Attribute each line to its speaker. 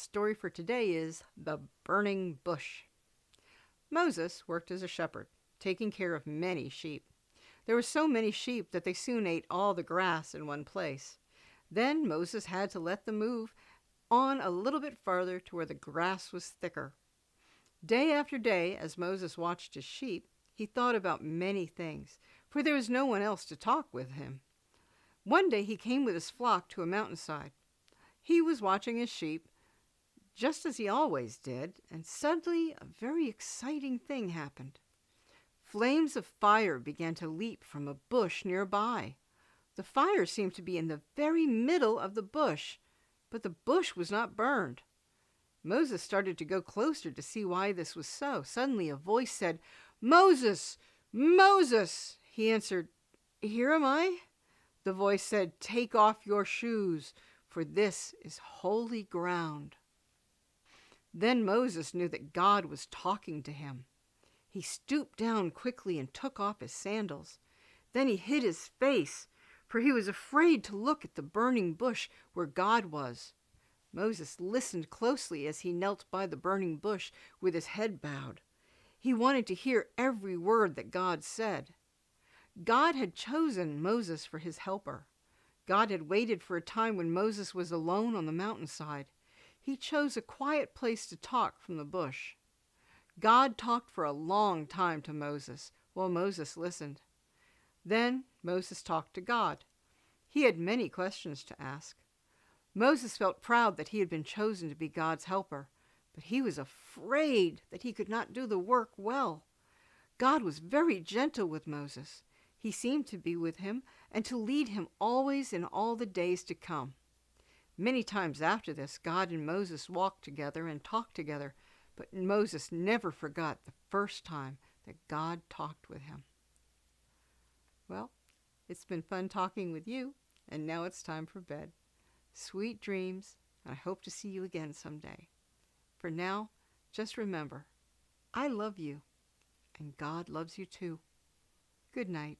Speaker 1: story for today is The Burning Bush. Moses worked as a shepherd, taking care of many sheep. There were so many sheep that they soon ate all the grass in one place. Then Moses had to let them move on a little bit farther to where the grass was thicker. Day after day, as Moses watched his sheep, he thought about many things, for there was no one else to talk with him. One day he came with his flock to a mountainside. He was watching his sheep, just as he always did, and suddenly a very exciting thing happened. Flames of fire began to leap from a bush nearby. The fire seemed to be in the very middle of the bush, but the bush was not burned. Moses started to go closer to see why this was so. Suddenly a voice said, "Moses! Moses!" He answered, "Here am I." The voice said, "Take off your shoes, for this is holy ground." Then Moses knew that God was talking to him. He stooped down quickly and took off his sandals. Then he hid his face, for he was afraid to look at the burning bush where God was. Moses listened closely as he knelt by the burning bush with his head bowed. He wanted to hear every word that God said. God had chosen Moses for his helper. God had waited for a time when Moses was alone on the mountainside. He chose a quiet place to talk from the bush. God talked for a long time to Moses, while Moses listened. Then Moses talked to God. He had many questions to ask. Moses felt proud that he had been chosen to be God's helper, but he was afraid that he could not do the work well. God was very gentle with Moses. He seemed to be with him and to lead him always in all the days to come. Many times after this, God and Moses walked together and talked together, but Moses never forgot the first time that God talked with him. Well, it's been fun talking with you, and now it's time for bed. Sweet dreams, and I hope to see you again someday. For now, just remember, I love you, and God loves you too. Good night.